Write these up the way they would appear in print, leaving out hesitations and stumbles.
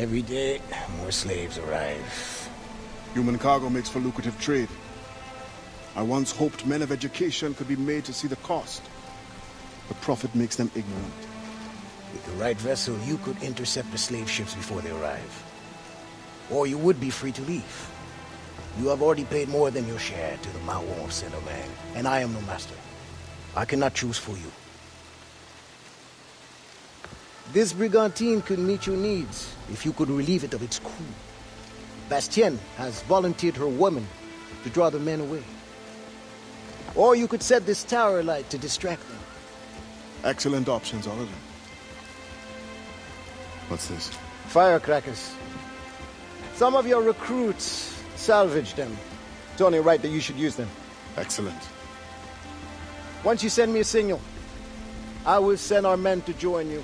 Every day, more slaves arrive. Human cargo makes for lucrative trade. I once hoped men of education could be made to see the cost. The profit makes them ignorant. With the right vessel, you could intercept the slave ships before they arrive. Or you would be free to leave. You have already paid more than your share to the Mawon Saint-Domingue, and I am no master. I cannot choose for you. This brigantine could meet your needs if you could relieve it of its crew. Bastien has volunteered her woman to draw the men away. Or you could set this tower light to distract them. Excellent options, all of them. What's this? Firecrackers. Some of your recruits salvaged them. It's only right that you should use them. Excellent. Once you send me a signal, I will send our men to join you.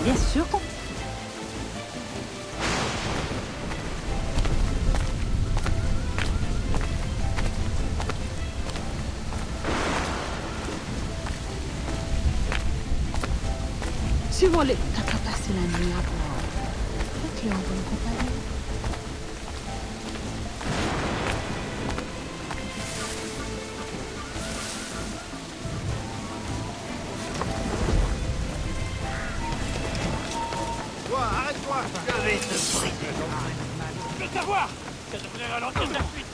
Bien sûr qu'on... Suivons les... T'as pas passé la nuit à bord. Tu es en bonne compagnie. Arrête-toi! Je vais te brider. Je veux savoir! Ça devrait ralentir ta fuite!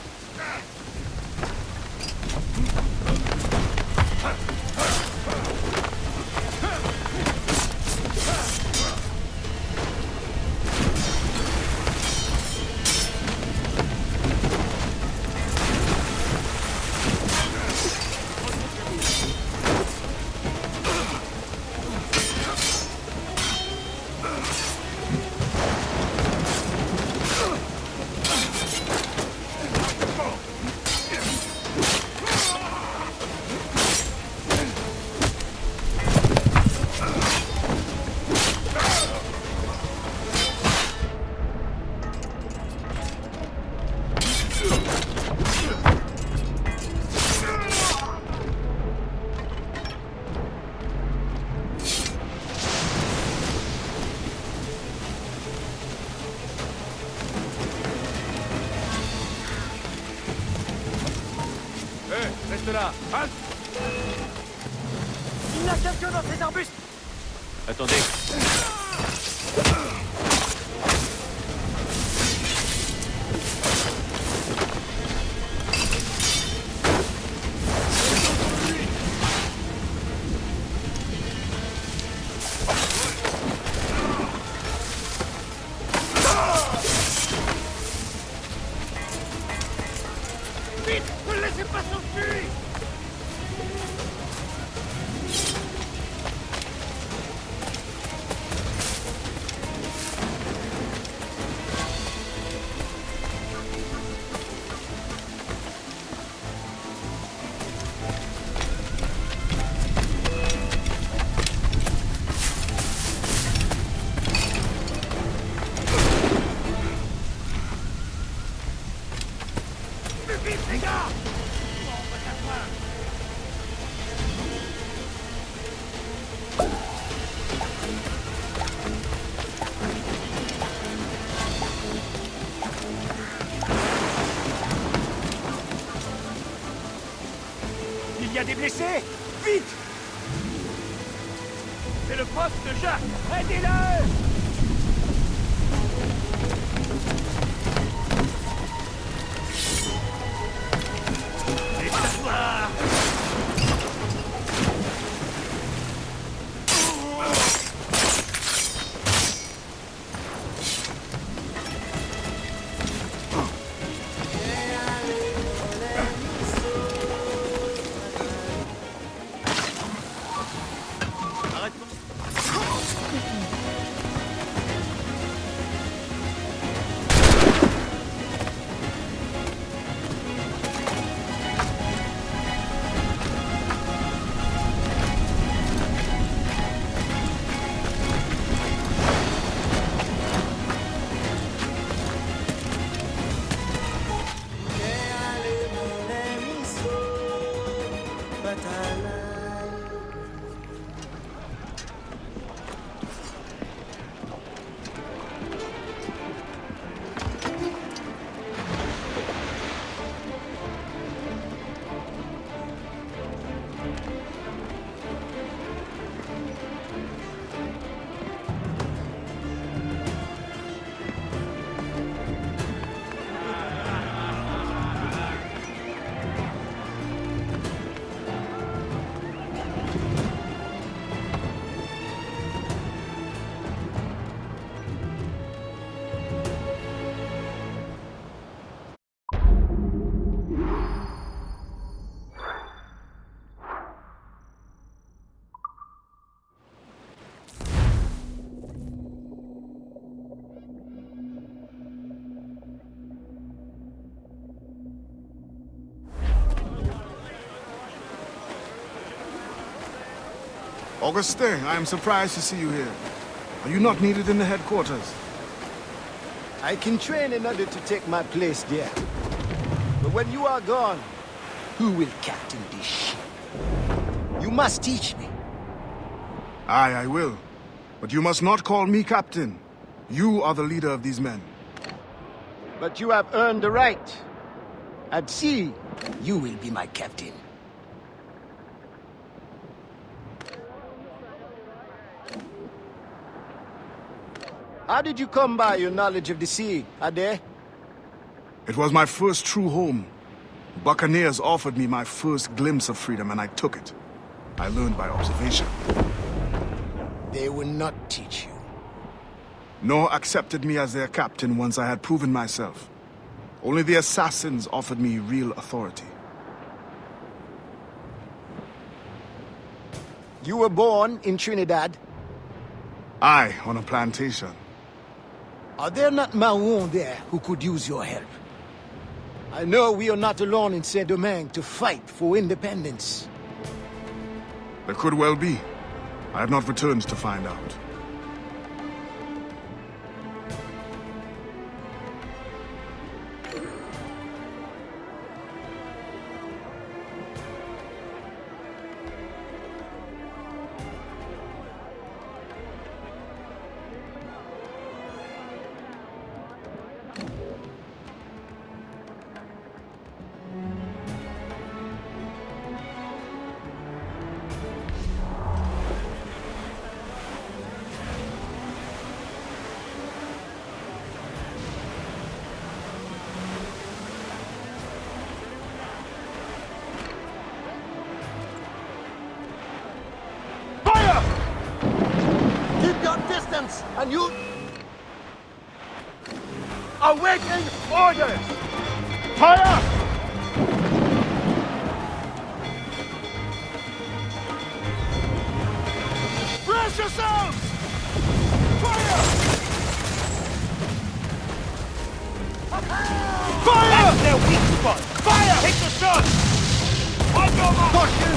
Reste là! Halte! Il y a quelqu'un dans ces arbustes! Attendez! Vite! Ne le laissez pas s'enfuir! Vite, les gars! On va t'attraper! Il y a des blessés! Vite! C'est le poste de Jacques! Aidez-le! Et s'asseoir! Augustin, I am surprised to see you here. Are you not needed in the headquarters? I can train in order to take my place there. But when you are gone, who will captain this ship? You must teach me. Aye, I will. But you must not call me captain. You are the leader of these men. But you have earned the right. At sea, you will be my captain. How did you come by your knowledge of the sea, Adé? It was my first true home. Buccaneers offered me my first glimpse of freedom, and I took it. I learned by observation. They will not teach you. Nor accepted me as their captain once I had proven myself. Only the assassins offered me real authority. You were born in Trinidad. I, on a plantation. Are there not Maroons there who could use your help? I know we are not alone in Saint-Domingue to fight for independence. There could well be. I have not returned to find out. And you... awaiting orders! Fire! Brace yourselves! Fire! Fire! That's their weak spot! Fire! Take the shot! On your mark! Caution!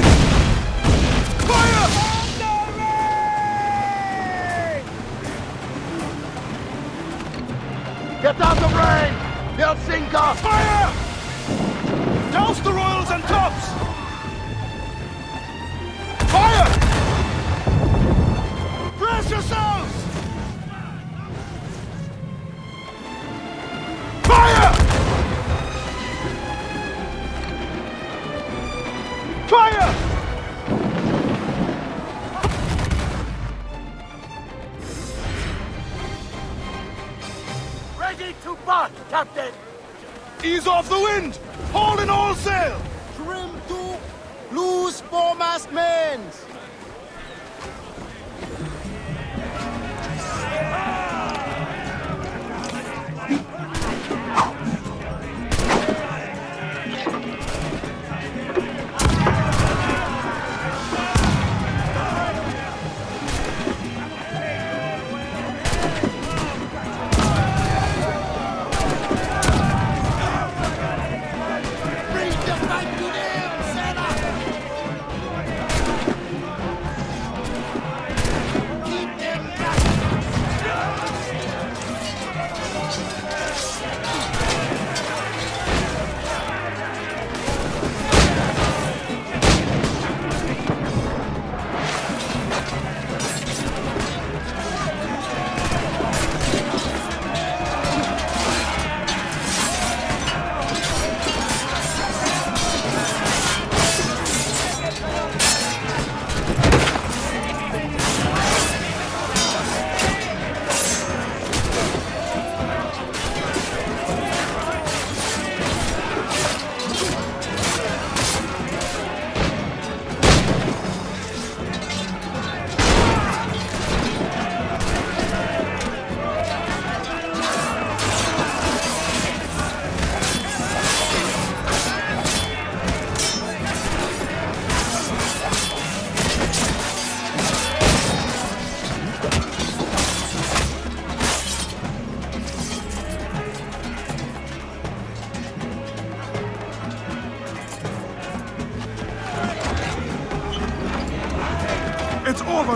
Fire! Get out of range! They'll sink us! Fire! Douse the royals and tops! Fire! Brace yourselves! Fire! Fire! Ready to bark, Captain! Ease off the wind! Haul in all sail! Trim to loose foremast men!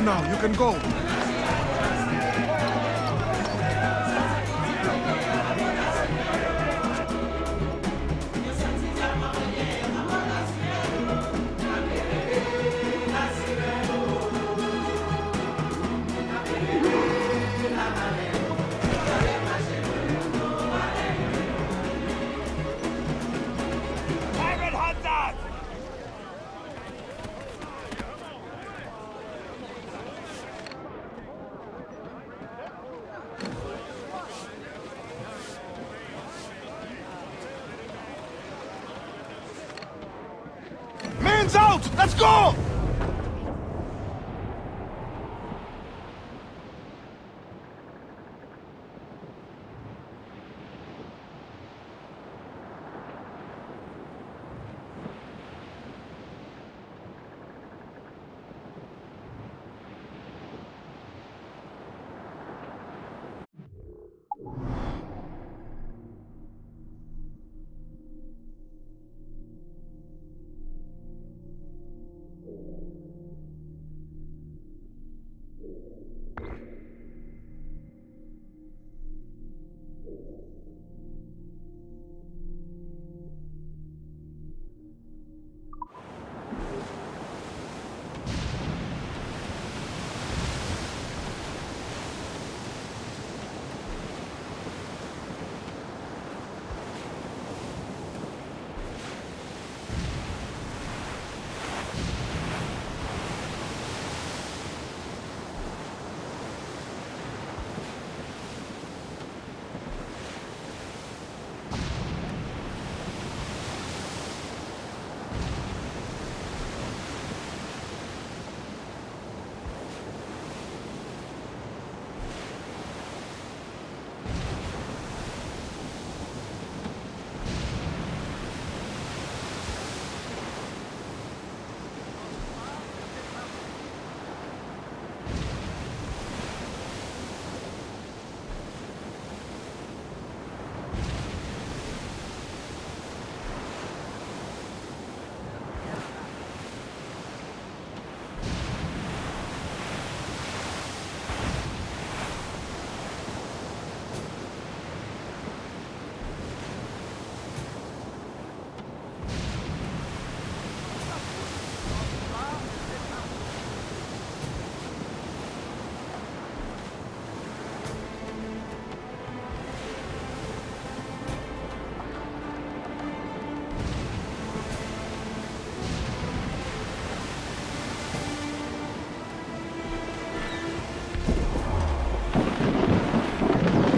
down now. You can go. Pirate hunters! Men's out! Let's go!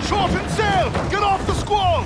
Shorten sail! Get off the squall!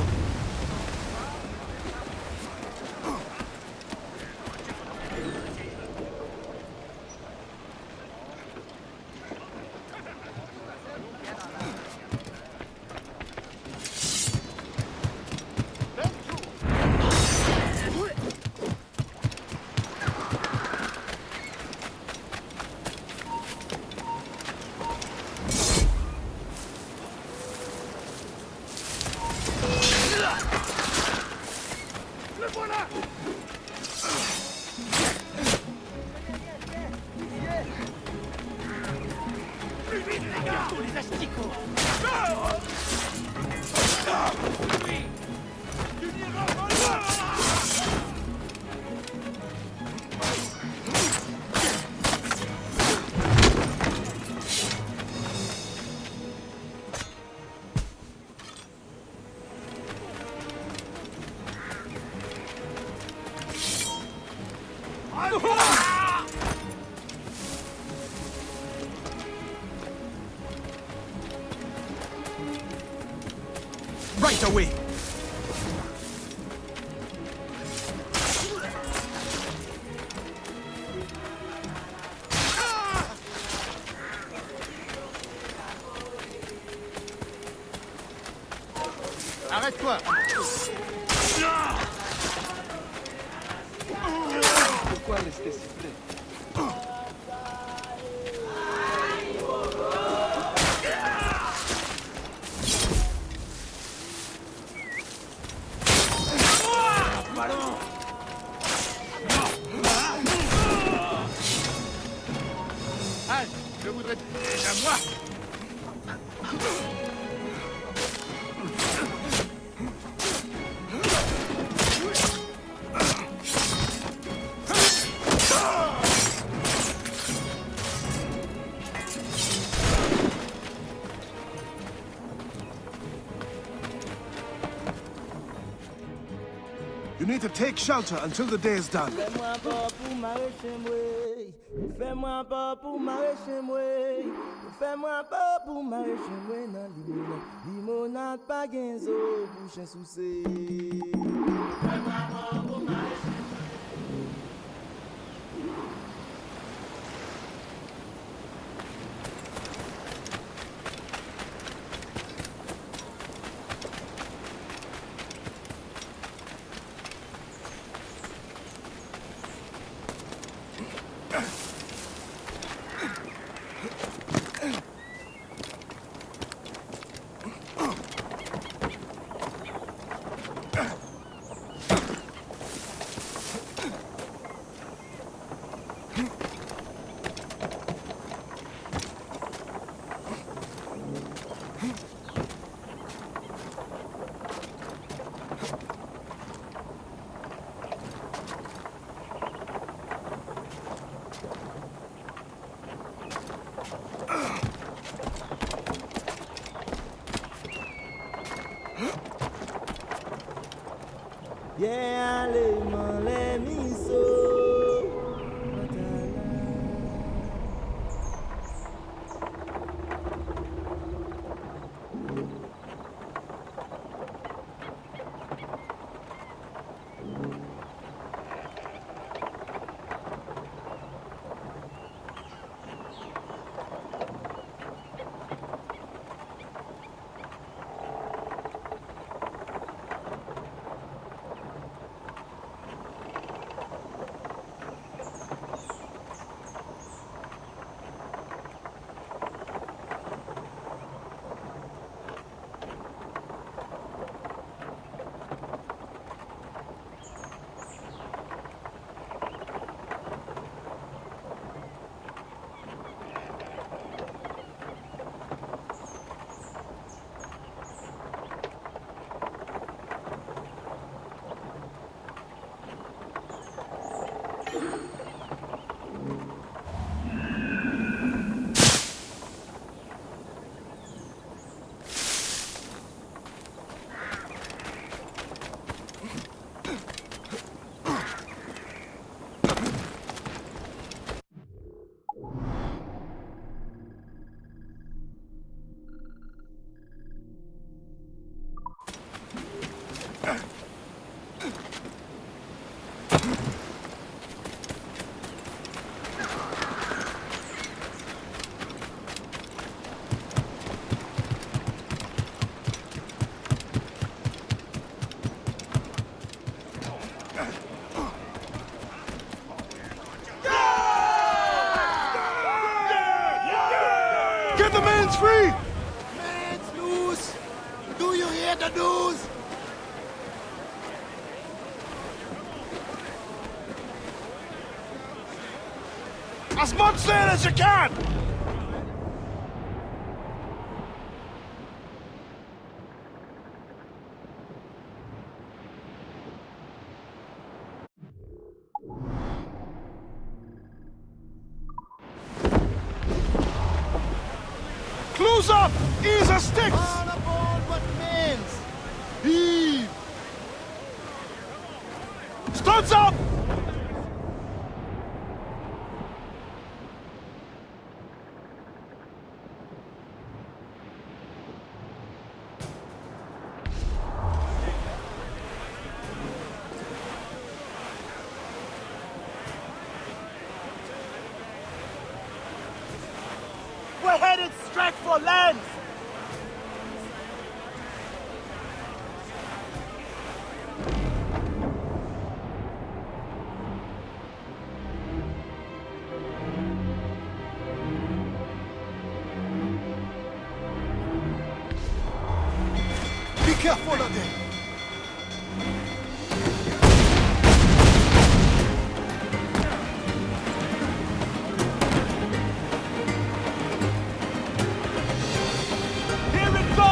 Right away! Arrête-toi! Pourquoi rester si près? Halt! Je You need to take shelter until the day is done. Fais-moi pas pour marrer chez moi. Fais-moi pas pour marrer chez moi. Fais-moi pas pour marrer chez moi. Nan limonade, limonade pas genzo, bouche souci. Fais-moi pas pour marrer chez moi. Yeah, les mains, les miso. Get the man's free! Man's loose! Do you hear the news? As much sail as you can! Close up! Ease the sticks! All aboard but men's! Heave! Studs up! We're headed straight for land! Be careful of them! Here it goes!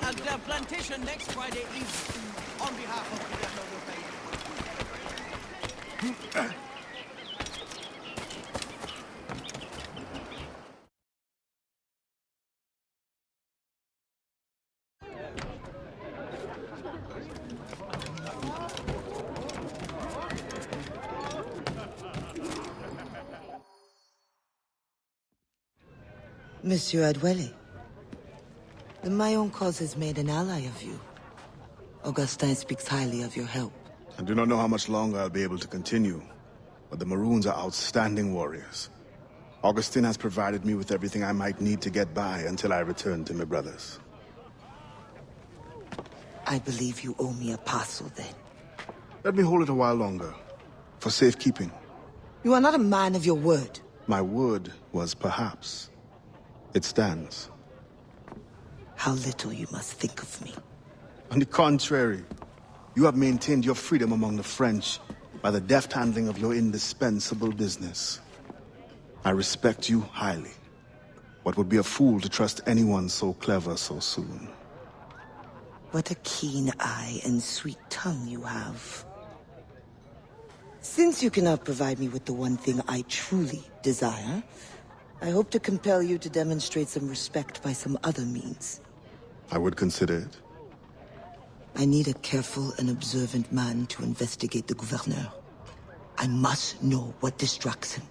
at their plantation next Friday evening. On behalf of the Adéwalé. Monsieur Adéwalé, the Mayon cause has made an ally of you. Augustin speaks highly of your help. I do not know how much longer I'll be able to continue, but the Maroons are outstanding warriors. Augustin has provided me with everything I might need to get by until I return to my brothers. I believe you owe me a parcel then. Let me hold it a while longer, for safekeeping. You are not a man of your word. My word was perhaps. It stands. How little you must think of me. On the contrary, you have maintained your freedom among the French by the deft handling of your indispensable business. I respect you highly, but would be a fool to trust anyone so clever so soon. What a keen eye and sweet tongue you have. Since you cannot provide me with the one thing I truly desire, I hope to compel you to demonstrate some respect by some other means. I would consider it. I need a careful and observant man to investigate the gouverneur. I must know what distracts him,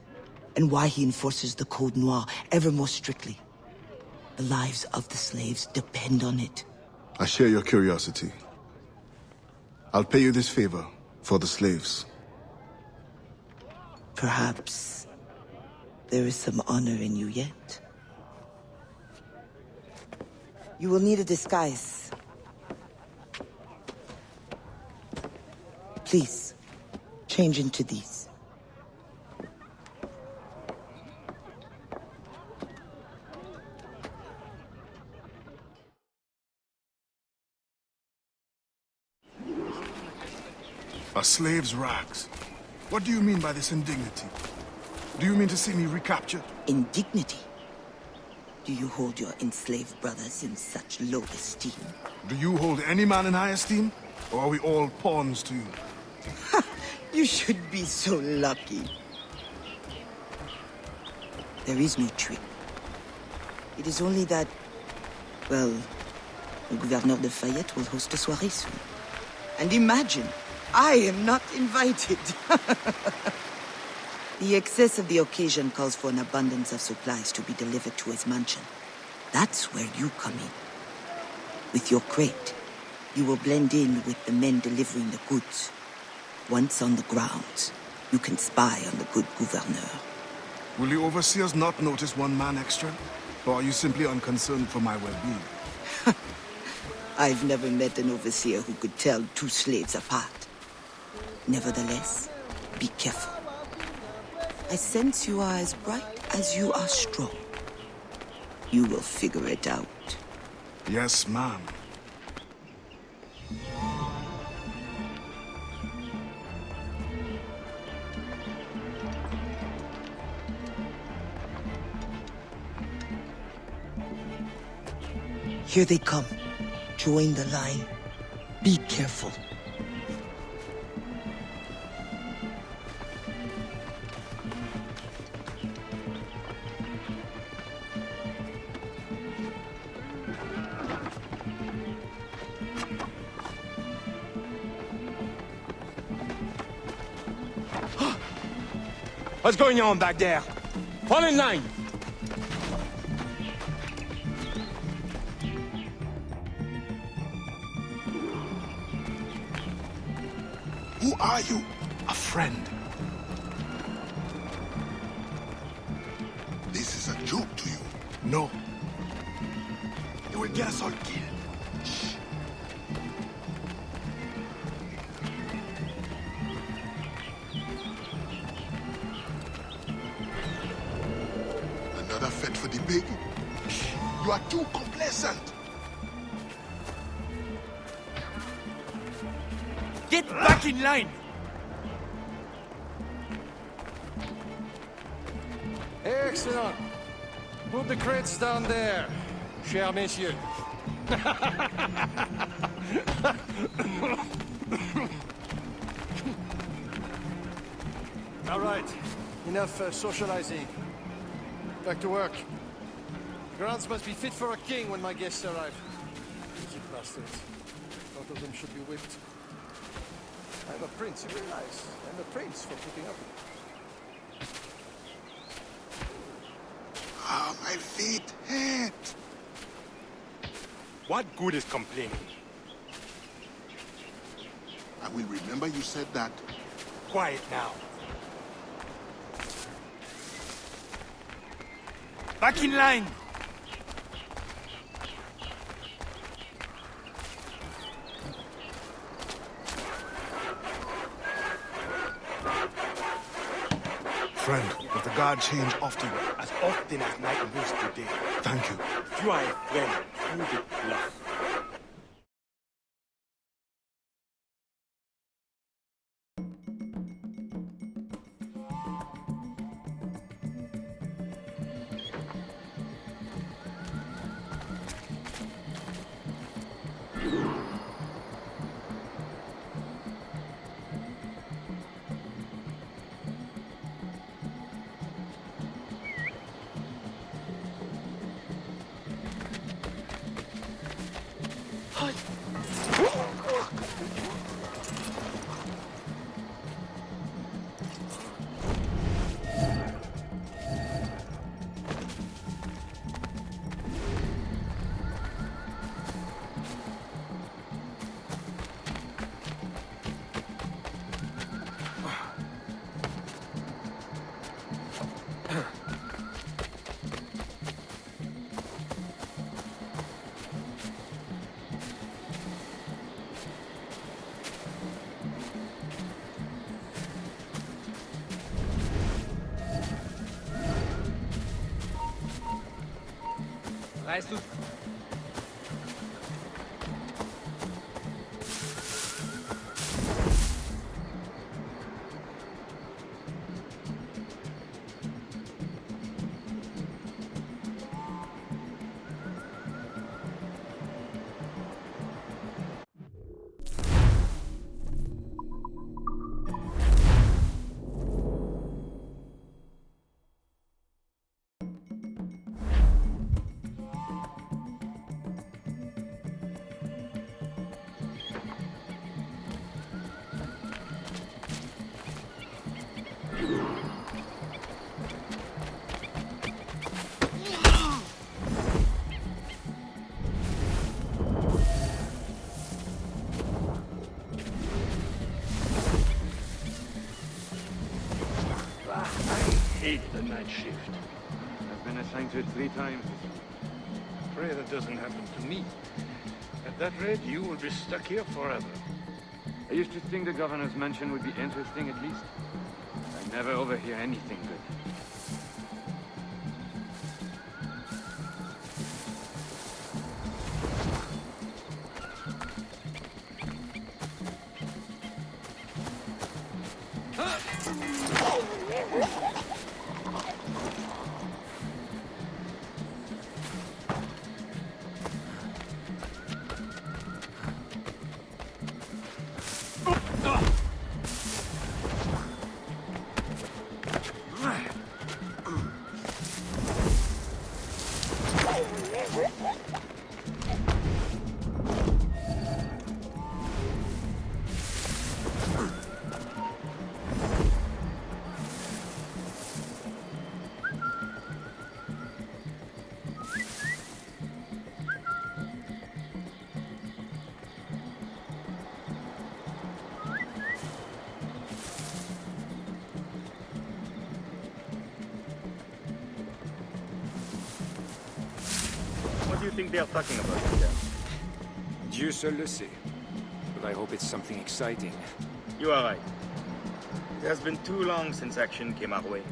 and why he enforces the Code Noir ever more strictly. The lives of the slaves depend on it. I share your curiosity. I'll pay you this favor for the slaves. Perhaps there is some honor in you yet. You will need a disguise. Please, change into these. A slave's rags. What do you mean by this indignity? Do you mean to see me recaptured? Indignity? Do you hold your enslaved brothers in such low esteem? Do you hold any man in high esteem? Or are we all pawns to you? You should be so lucky. There is no trick. It is only that, well, the Gouverneur de Fayette will host a soirée soon. And imagine, I am not invited. The excess of the occasion calls for an abundance of supplies to be delivered to his mansion. That's where you come in. With your crate, you will blend in with the men delivering the goods. Once on the grounds, you can spy on the good gouverneur. Will the overseers not notice one man extra? Or are you simply unconcerned for my well-being? I've never met an overseer who could tell two slaves apart. Nevertheless, be careful. I sense you are as bright as you are strong. You will figure it out. Yes, ma'am. Here they come. Join the line. Be careful. What's going on back there? Fall in line! Who are you? A friend. This is a joke to you. No. You will get us all killed. Shh. Another fete for the big? You are too complacent. Get back in line! Excellent. Put the crates down there, chers messieurs. All right. Enough socializing. Back to work. Grounds must be fit for a king when my guests arrive. Easy bastards. Both of them should be whipped. I'm a prince, you realize? I'm a prince for putting up with it. Ah, my feet hurt. What good is complaining? I will remember you said that. Quiet now. Back in line! Friend, does the guard change often? As often as night moves today. Thank you. If you are a friend, you did bluff. Reißt du... I hate the night shift. I've been assigned to it 3 times. Pray that doesn't happen to me. At that rate, you will be stuck here forever. I used to think the governor's mansion would be interesting at least. I never overhear anything good. What do you think they are talking about here? Dieu seul le sait. But I hope it's something exciting. You are right. It has been too long since action came our way.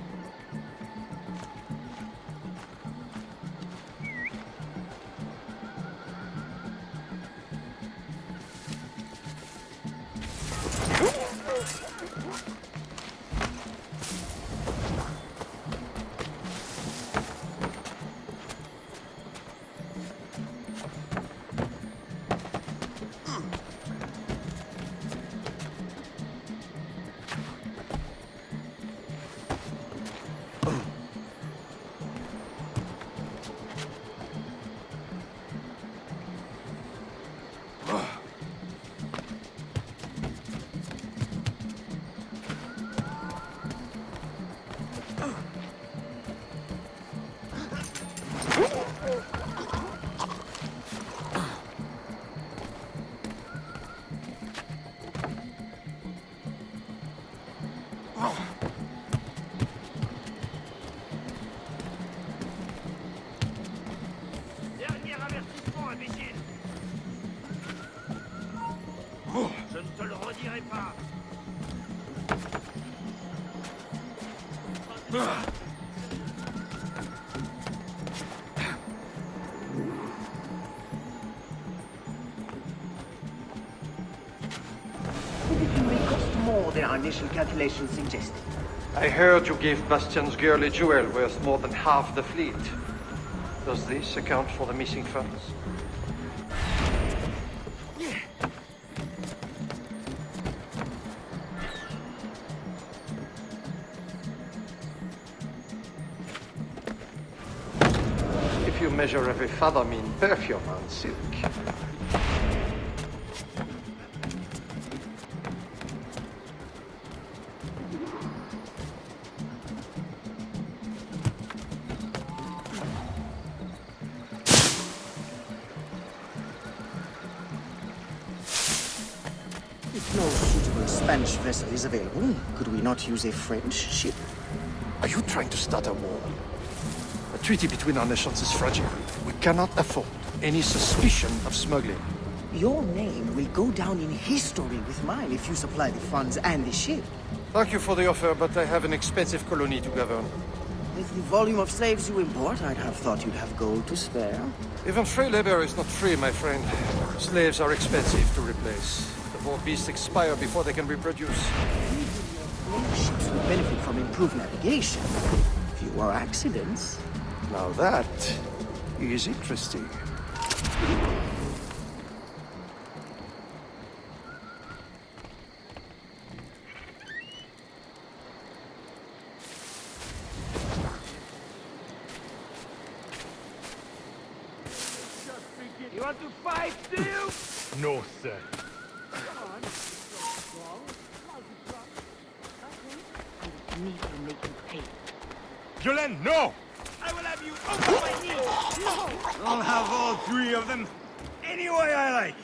imbécile! Je ne te le redirai pas! Cost more than our initial calculations suggested. I heard you gave Bastian's girl a jewel worth more than half the fleet. Does this account for the missing funds? If you measure every fathom in perfume and silk. If no suitable Spanish vessel is available, could we not use a French ship? Are you trying to start a war? The treaty between our nations is fragile. We cannot afford any suspicion of smuggling. Your name will go down in history with mine if you supply the funds and the ship. Thank you for the offer, but I have an expensive colony to govern. With the volume of slaves you import, I'd have thought you'd have gold to spare. Even free labor is not free, my friend. Slaves are expensive to replace. The poor beasts expire before they can reproduce. Ships will benefit from improved navigation. Fewer accidents. Now that is interesting. You want to fight, do you? No, sir. Need to make you pay. Jolene, no! I will have you over my knees! I'll have all three of them any way I like.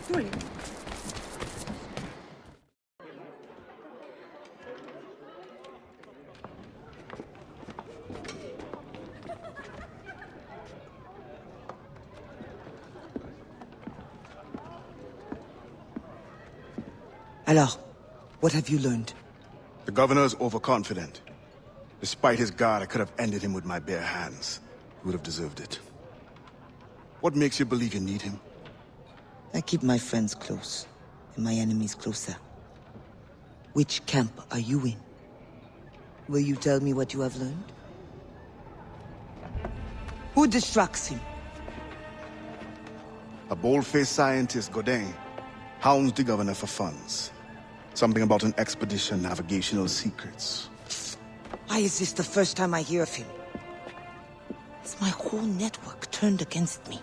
Three. Alors, what have you learned? The governor is overconfident. Despite his guard, I could have ended him with my bare hands. He would have deserved it. What makes you believe you need him? I keep my friends close, and my enemies closer. Which camp are you in? Will you tell me what you have learned? Who distracts him? A bold-faced scientist, Godin, hounds the governor for funds. Something about an expedition, navigational secrets. Why is this the first time I hear of him? Is my whole network turned against me?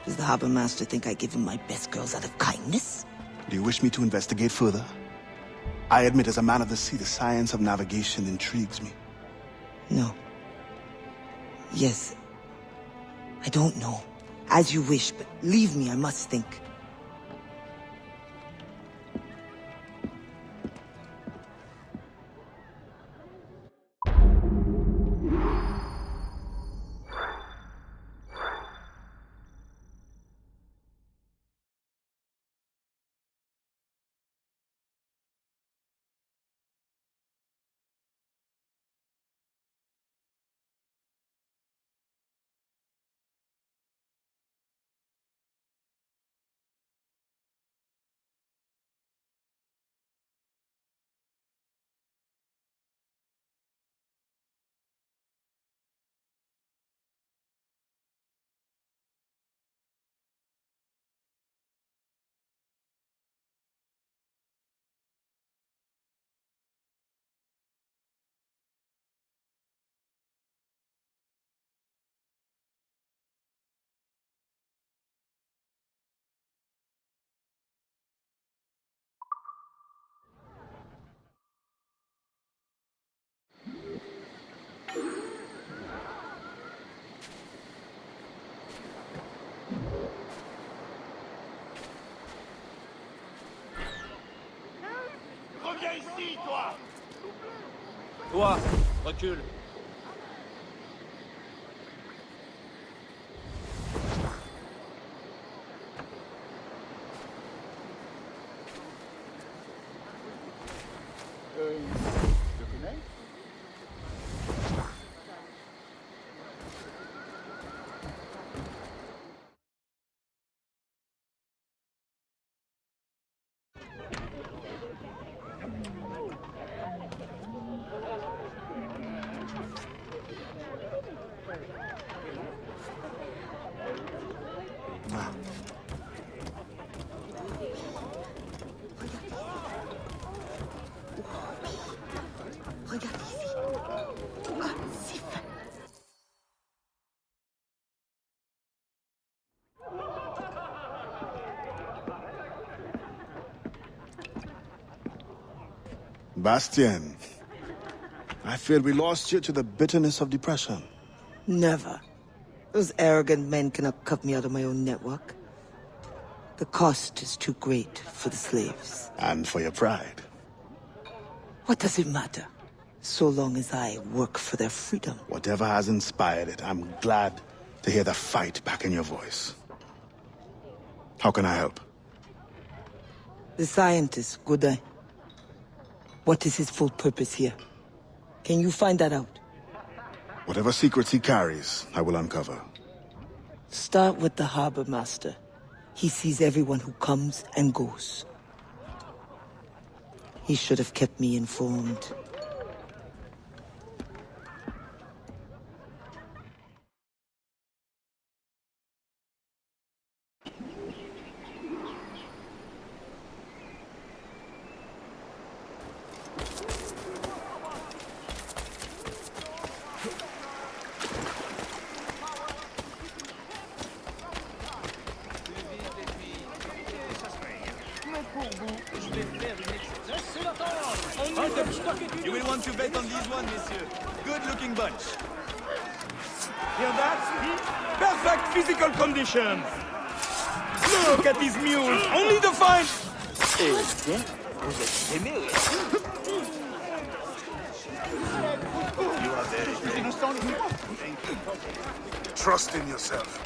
Does the harbor master think I give him my best girls out of kindness? Do you wish me to investigate further? I admit, as a man of the sea, the science of navigation intrigues me. No. Yes. I don't know. As you wish, but leave me, I must think. Toi, recule. Je connais. Regarde ici. Ah, si fin. Bastien, I feared we lost you to the bitterness of depression. Never. Those arrogant men cannot cut me out of my own network. The cost is too great for the slaves. And for your pride. What does it matter? So long as I work for their freedom. Whatever has inspired it, I'm glad to hear the fight back in your voice. How can I help? The scientist, Godin. What is his full purpose here? Can you find that out? Whatever secrets he carries, I will uncover. Start with the harbor master. He sees everyone who comes and goes. He should have kept me informed. You will want to bet on these one, messieurs. Good-looking bunch. Hear that? Perfect physical condition. Look at these mules. Only the fine. You are very innocent. Trust in yourself.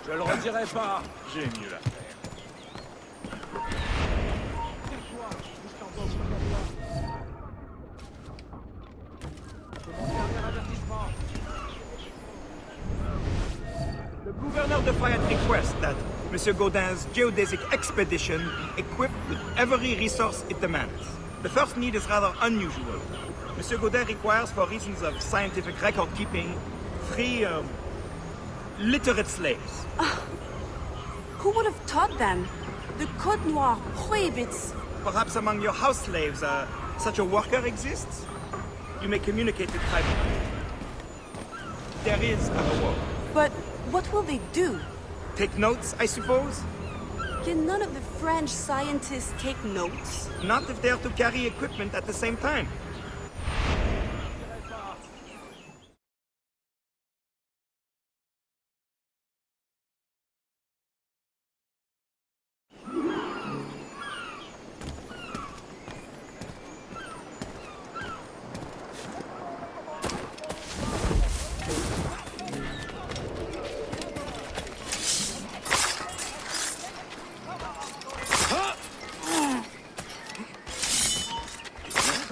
Je le redirai pas. J'ai mieux à faire. The Governor de Fayette requests that Monsieur Gaudin's geodesic expedition equipped with every resource it demands. The first need is rather unusual. Monsieur Gaudin requires, for reasons of scientific record-keeping, 3 literate slaves. Who would have taught them? The Code Noir prohibits. Perhaps among your house slaves, such a worker exists? You may communicate with privately. There is a reward. But what will they do? Take notes, I suppose? Can none of the French scientists take notes? Not if they are to carry equipment at the same time.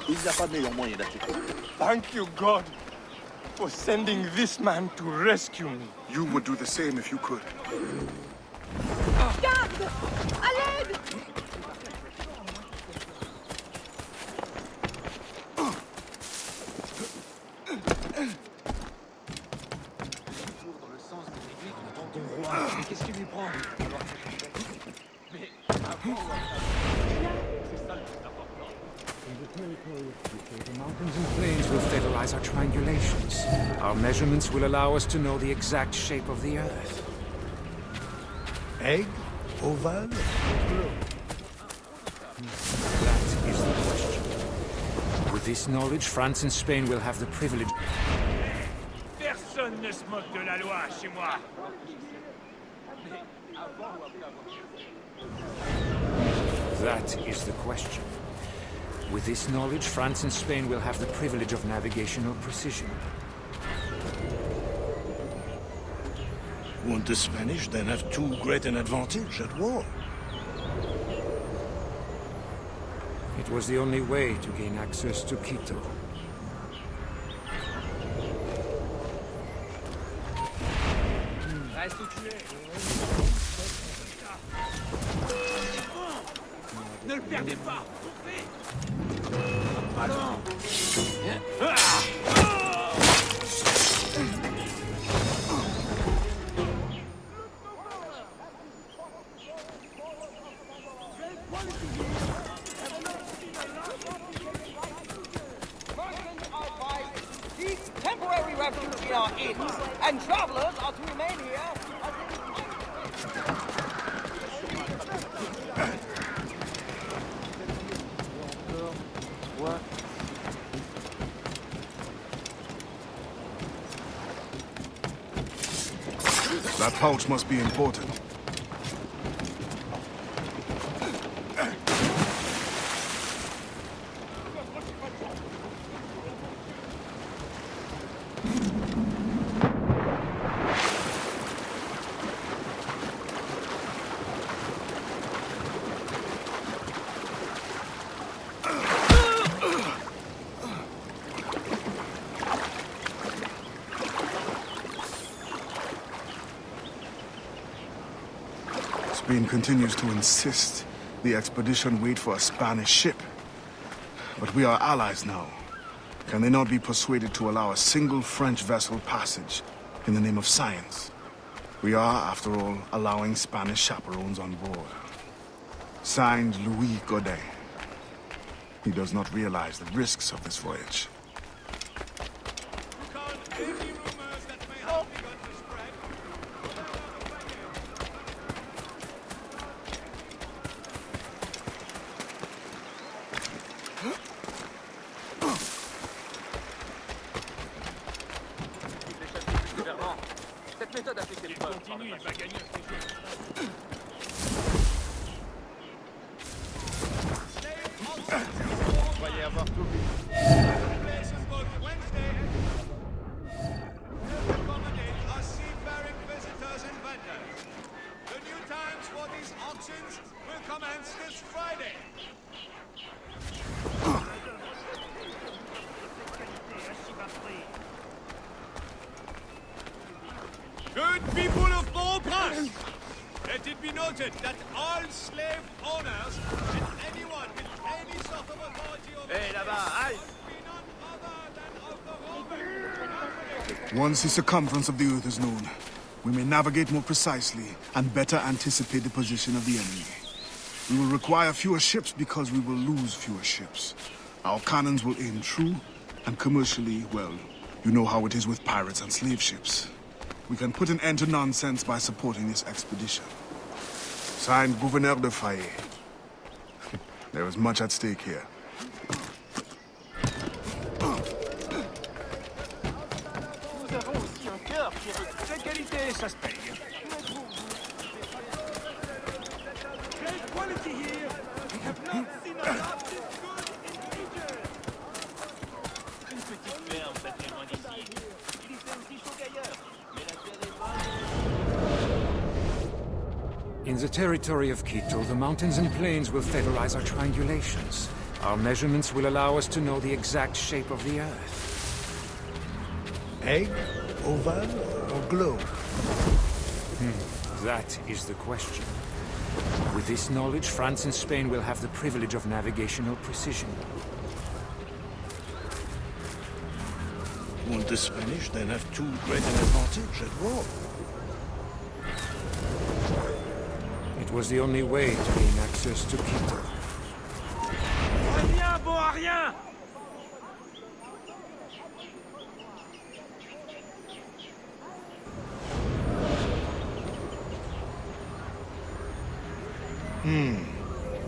Il n'y a pas de meilleur moyen d'acheter. Thank you, God, for sending this man to rescue me. You would do the same if you could. Garde! À l'aide! Qu'est-ce qui lui prend? The mountains and plains will stabilize our triangulations. Our measurements will allow us to know the exact shape of the Earth. Egg? Oval or globe? That is the question. With this knowledge, France and Spain will have the privilege... Personne ne se moque de la loi chez moi. That is the question. With this knowledge, France and Spain will have the privilege of navigational precision. Won't the Spanish then have too great an advantage at war? It was the only way to gain access to Quito. Reste où tu es. Ne le perdez pas. Allons. These temporary refugees are inns, and travelers are to remain here. That pouch must be important. Spain continues to insist the expedition wait for a Spanish ship. But we are allies now. Can they not be persuaded to allow a single French vessel passage in the name of science? We are, after all, allowing Spanish chaperones on board. Signed, Louis Godin. He does not realize the risks of this voyage. Cette méthode a fait ses preuves. Continue, il va gagner un séjour. Croyez avoir tout vu. The new times for these auctions will commence this Friday. Good people of Port-au-Prince, let it be noted that all slave owners and anyone with any sort of authority over slaves be none other than of the Roman. Once the circumference of the earth is known, we may navigate more precisely and better anticipate the position of the enemy. We will require fewer ships because we will lose fewer ships. Our cannons will aim true, and commercially, well, you know how it is with pirates and slave ships. We can put an end to nonsense by supporting this expedition. Signed, Gouverneur de Fayet. There is much at stake here. Nous avons aussi un cœur qui est de très qualité, ça se paye. Great quality here. We have not seen a lot this good in ages. Une petite ferme, ça fait loin d'ici. Il fait aussi chaud qu'ailleurs. Mais la terre est bonne. In the territory of Quito, the mountains and plains will favorize our triangulations. Our measurements will allow us to know the exact shape of the Earth. Egg, oval, or globe? That is the question. With this knowledge, France and Spain will have the privilege of navigational precision. Won't the Spanish then have too great an advantage at war? It was the only way to gain access to Quito. Reviens, bon à rien.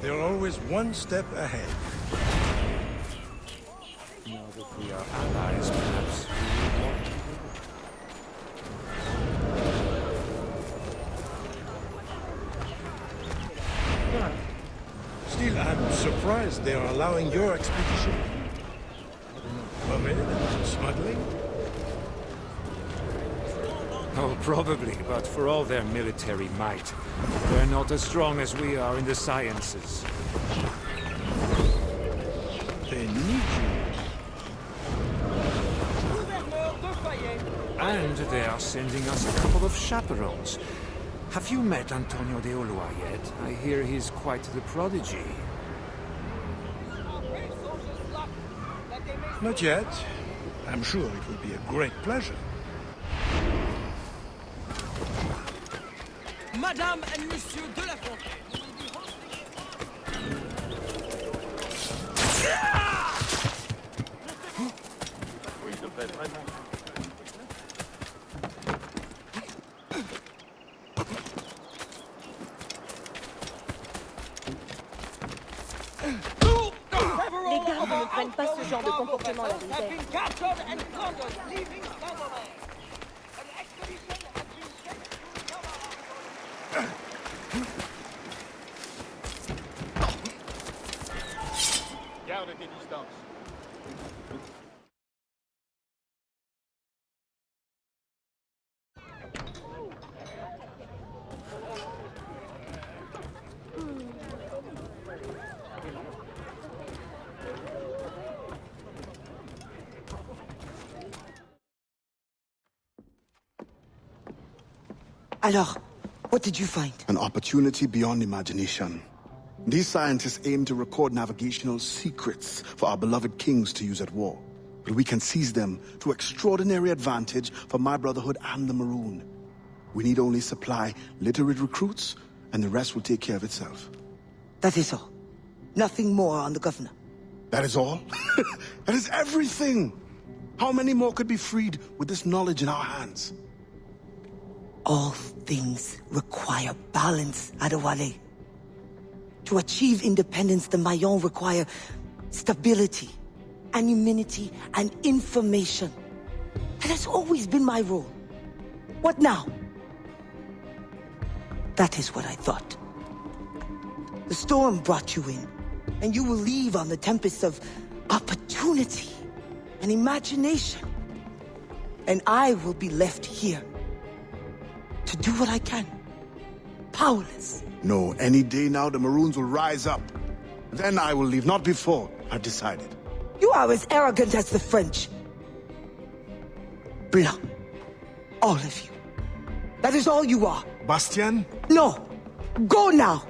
They're always one step ahead. Now that we are allies, perhaps we will want to Still, I'm surprised they are allowing your expedition. Permitted smuggling? Oh, probably, but for all their military might, they're not as strong as we are in the sciences. They need you. And they are sending us a couple of chaperones. Have you met Antonio Adéwalé yet? I hear he's quite the prodigy. Not yet. I'm sure it will be a great pleasure. Madame and Monsieur de la Fontaine. Oui, je fais vraiment. Les gardes ne prennent pas ce genre de comportement à la légère. Garde tes distances. Alors, what did you find? An opportunity beyond imagination. These scientists aim to record navigational secrets for our beloved kings to use at war. But we can seize them to extraordinary advantage for my brotherhood and the Maroon. We need only supply literate recruits, and the rest will take care of itself. That is all. Nothing more on the governor. That is all? That is everything! How many more could be freed with this knowledge in our hands? All things require balance, Adéwalé. To achieve independence, the Mayans require stability, anonymity, and information. That has always been my role. What now? That is what I thought. The storm brought you in, and you will leave on the tempest of opportunity and imagination. And I will be left here to do what I can. Powerless. No, any day now the Maroons will rise up. Then I will leave, not before. I've decided. You are as arrogant as the French. Blanc. All of you. That is all you are. Bastien? No. Go now.